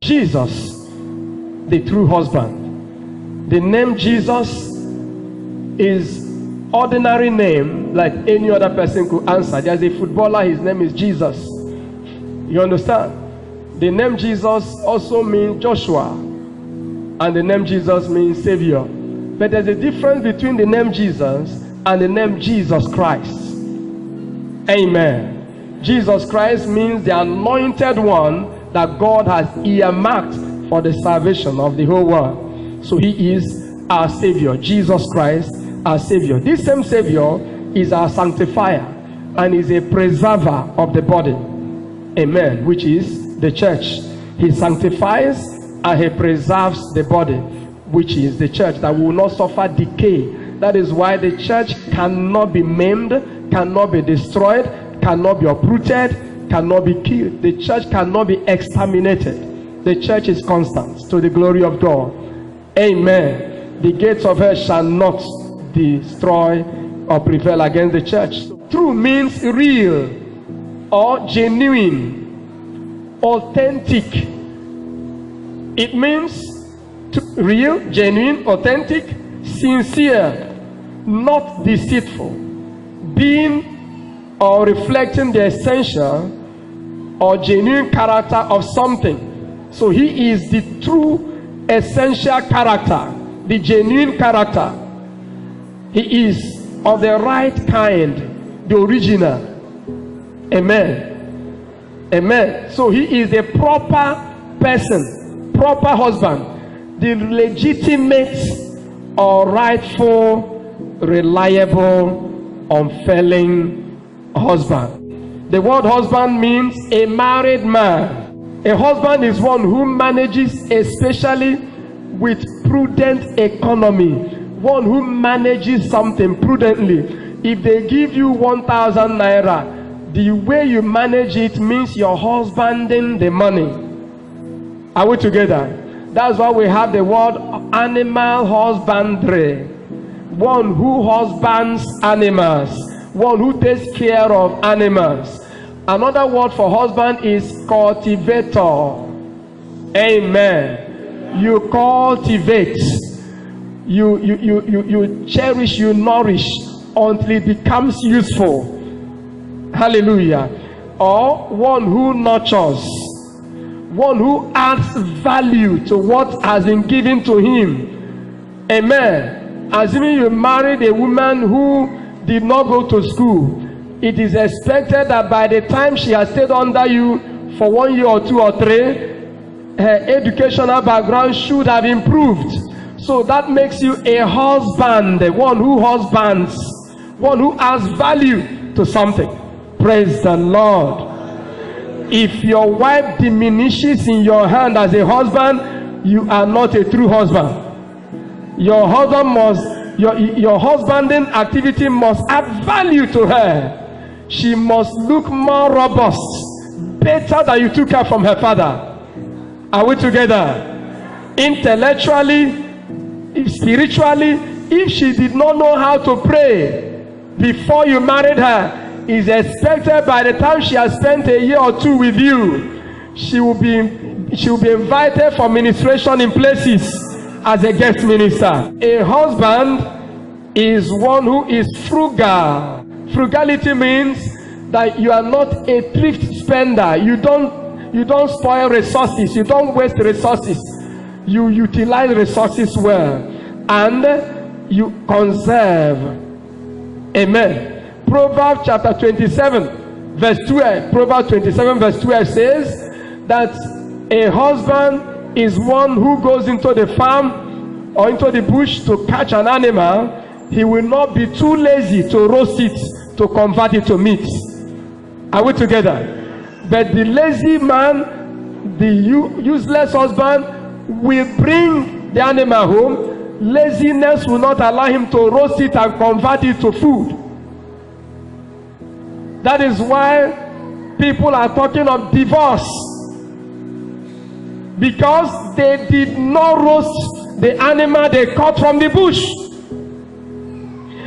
Jesus, the true husband. The name Jesus is ordinary name like any other person could answer. There's a footballer, his name is Jesus. You understand? The name Jesus also means Joshua, and the name Jesus means Savior. But there's a difference between the name Jesus and the name Jesus Christ. Amen. Jesus Christ means the anointed one that God has earmarked for the salvation of the whole world. So he is our Savior. Jesus Christ, our Savior. This same Savior is our sanctifier and is a preserver of the body. Amen. Which is the church. He sanctifies and he preserves the body, which is the church, that will not suffer decay. That is why the church cannot be maimed, cannot be destroyed, cannot be uprooted, cannot be killed. The church cannot be exterminated. The church is constant to the glory of God. Amen. The gates of hell shall not destroy or prevail against the church. True means real or genuine, authentic. It means real, genuine, authentic, sincere, not deceitful, being or reflecting the essential or genuine character of something. So he is the true essential character, the genuine character. He is of the right kind, the original. Amen. Amen. So he is a proper person, proper husband, the legitimate or rightful, reliable, unfailing husband. The word husband means a married man. A husband is one who manages, especially with prudent economy, one who manages something prudently. If they give you 1,000 naira, the way you manage it means you're husbanding the money. Are we together? That's why we have the word animal husbandry. One who husbands animals, one who takes care of animals. Another word for husband is cultivator. Amen. You cultivate, you cherish, you nourish until it becomes useful. Hallelujah. Or one who nurtures, one who adds value to what has been given to him. Amen. Assuming you married a woman who did not go to school, it is expected that by the time she has stayed under you for 1 year or 2 or 3, her educational background should have improved. So that makes you a husband, one who husbands, one who adds value to something. Praise the Lord. If your wife diminishes in your hand as a husband, you are not a true husband. Your husband must, your husbanding activity must add value to her. She must look more robust, better than you took her from her father. Are we together? Intellectually, spiritually, if she did not know how to pray before you married her, is expected by the time she has spent a year or 2 with you, she will be invited for ministration in places as a guest minister. A husband is one who is frugal. Frugality means that you are not a thrift spender. You don't spoil resources. You don't waste resources. You utilize resources well, and you conserve. Amen. Proverbs chapter 27 verse 12. Proverbs 27 verse 12 says that a husband is one who goes into the farm or into the bush to catch an animal. He will not be too lazy to roast it, to convert it to meat. Are we together? But the lazy man, the useless husband, will bring the animal home. Laziness will not allow him to roast it and convert it to food. That is why people are talking of divorce, because they did not roast the animal they caught from the bush.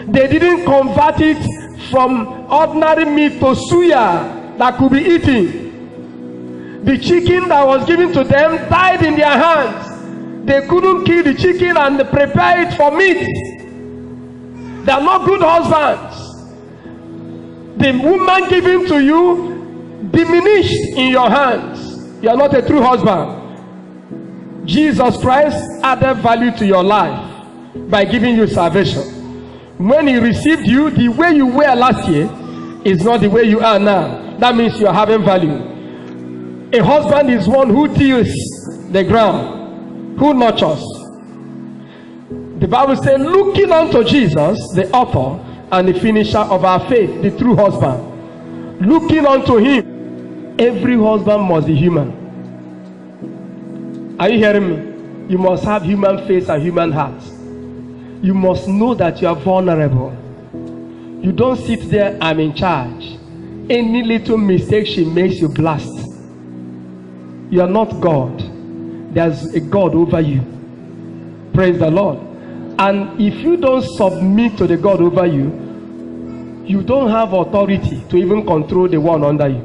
They didn't convert it from ordinary meat to suya that could be eaten. The chicken that was given to them died in their hands. They couldn't kill the chicken and prepare it for meat. They are not good husbands. The woman given to you diminished in your hands. You are not a true husband. Jesus Christ added value to your life by giving you salvation. When he received you, the way you were last year is not the way you are now. That means you are having value. A husband is one who tills the ground, who nurtures. The Bible says, looking unto Jesus, the author and the finisher of our faith, the true husband. Looking unto him. Every husband must be human. Are you hearing me? You must have human face and human heart. You must know that you are vulnerable. You don't sit there, I'm in charge. Any little mistake she makes, you blast. You are not God. There's a God over you. Praise the Lord. And if you don't submit to the God over you, you don't have authority to even control the one under you.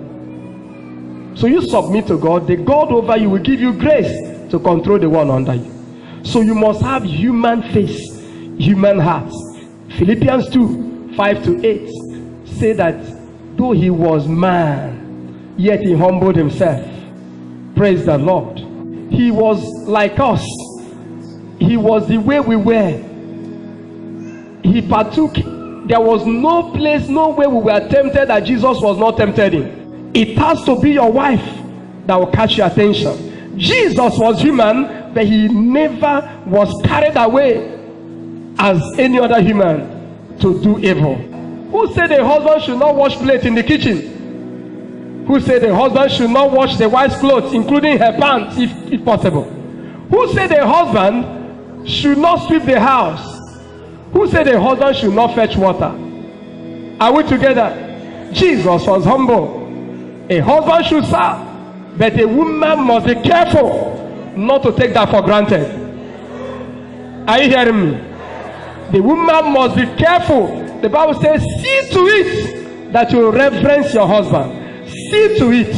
So you submit to God. The God over you will give you grace to control the one under you. So you must have human face, human heart. Philippians 2:5-8 say that though he was man, yet he humbled himself. Praise the Lord. He was like us. He was the way we were. He partook. There was no place, no way we were tempted that Jesus was not tempted in. It has to be your wife that will catch your attention. Jesus was human, but he never was carried away as any other human to do evil. Who said a husband should not wash plate in the kitchen? Who said a husband should not wash the wife's clothes, including her pants, if possible? Who said a husband should not sweep the house? Who said a husband should not fetch water? Are we together? Jesus was humble. A husband should serve, but a woman must be careful not to take that for granted. Are you hearing me? The woman must be careful. The Bible says, see to it that you reverence your husband. See to it.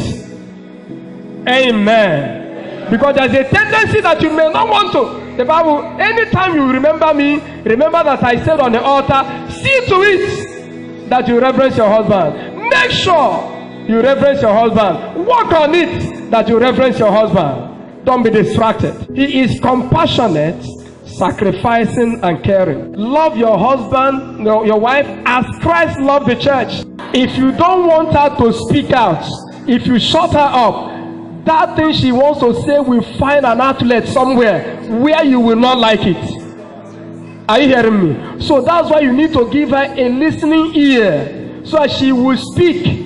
Amen. Because there's a tendency that you may not want to. The Bible, anytime you remember me, remember that I said on the altar, see to it that you reverence your husband. Make sure you reverence your husband. Work on it that you reverence your husband. Don't be distracted. He is compassionate, sacrificing, and caring. Love your husband, your wife, as Christ loved the church. If you don't want her to speak out, if you shut her up, that thing she wants to say will find an outlet somewhere where you will not like it. Are you hearing me? So that's why you need to give her a listening ear so that she will speak.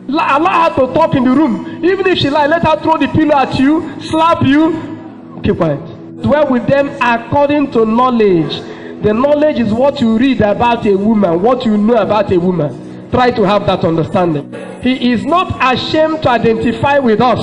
Allow her to talk in the room. Even if she lies, let her throw the pillow at you, slap you. Keep quiet. Dwell with them according to knowledge. The knowledge is what you read about a woman, what you know about a woman. Try to have that understanding. He is not ashamed to identify with us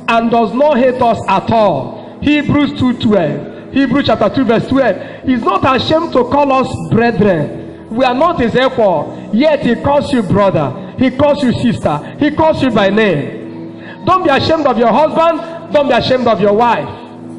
and does not hate us at all. Hebrews 2:12. Hebrews chapter 2 verse 12. He is not ashamed to call us brethren. We are not his equal, yet he calls you brother. He calls you sister. He calls you by name. Don't be ashamed of your husband. Don't be ashamed of your wife.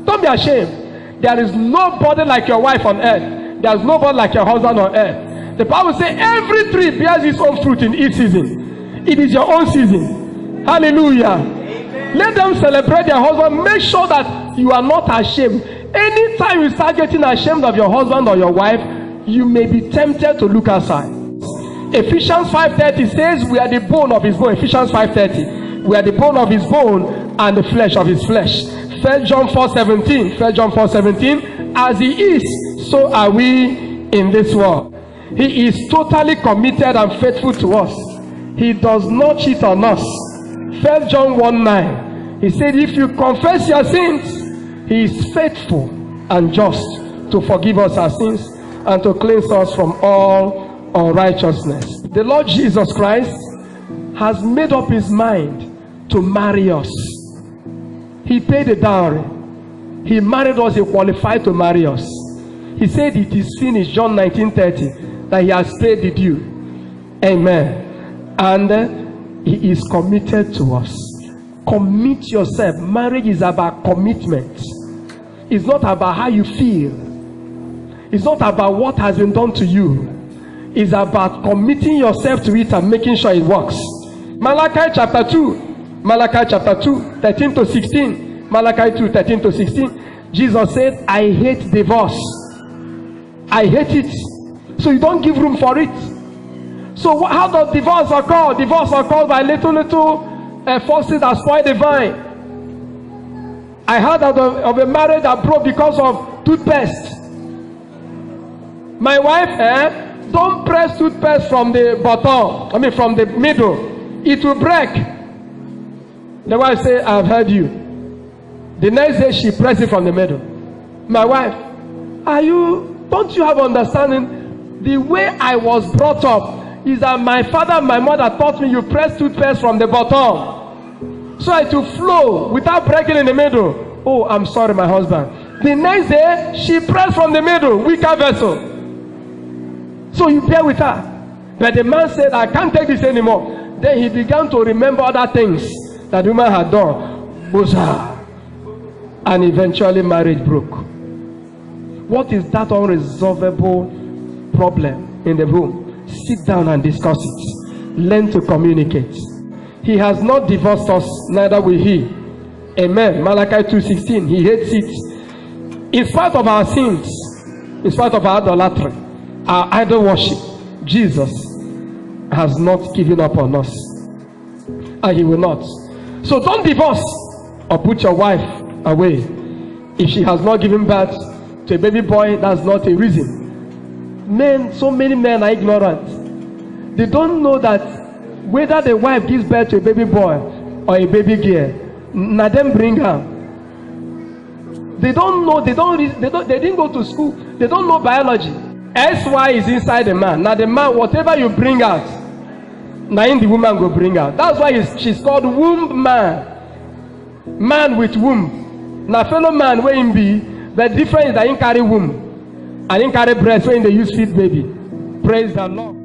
Don't be ashamed. There is nobody like your wife on earth. There is nobody like your husband on earth. The Bible says every tree bears its own fruit in its season. It is your own season. Hallelujah. Let them celebrate their husband. Make sure that you are not ashamed. Anytime you start getting ashamed of your husband or your wife, you may be tempted to look outside. Ephesians 5:30 says we are the bone of his bone. Ephesians 5:30. We are the bone of his bone and the flesh of his flesh. 1 John 4:17. 1 John 4:17. As he is, so are we in this world. He is totally committed and faithful to us. He does not cheat on us. 1 John 1:9. He said, if you confess your sins, he is faithful and just to forgive us our sins and to cleanse us from all unrighteousness. The Lord Jesus Christ has made up his mind to marry us. He paid a dowry. He married us. He qualified to marry us. He said it is finished, John 19:30, that he has paid the due. Amen. And he is committed to us. commit yourself. Marriage is about commitment. It's not about how you feel. It's not about what has been done to you. It's about committing yourself to it and making sure it works. Malachi chapter 2, 13 to 16. Malachi 2, 13 to 16. Jesus said, I hate divorce. I hate it. So you don't give room for it. So how does divorce occur? Divorce occurs by little forces that spoil the vine. I heard of a marriage that broke because of toothpaste. My wife, don't press toothpaste from the bottom, from the middle. It will break. The wife said, I've heard you. The next day she pressed it from the middle. My wife, don't you have understanding? The way I was brought up is that my father and my mother taught me you press toothpaste from the bottom so it will flow without breaking in the middle. Oh, I'm sorry, my husband. The next day, she pressed from the middle, weaker vessel. So you bear with her. But the man said, I can't take this anymore. Then he began to remember other things that the woman had done. Boza. And eventually marriage broke. What is that unresolvable problem in the room? Sit down and discuss it. Learn to communicate. He has not divorced us, neither will he. Amen. Malachi 2:16. He hates it. In spite of our sins, in spite of our idolatry, our idol worship, Jesus has not given up on us. And he will not. So don't divorce or put your wife away. If she has not given birth to a baby boy, that's not a reason. So many men are ignorant. They don't know that whether the wife gives birth to a baby boy or a baby girl, now them bring her. They don't know. They didn't go to school. They don't know biology. SY is inside the man. Now the man, whatever you bring out, now in the woman will bring out. That's why she's called womb man. Man with womb. Now fellow man where him be, the difference is that he carry womb and he carry breast when they use feed baby. Praise the Lord.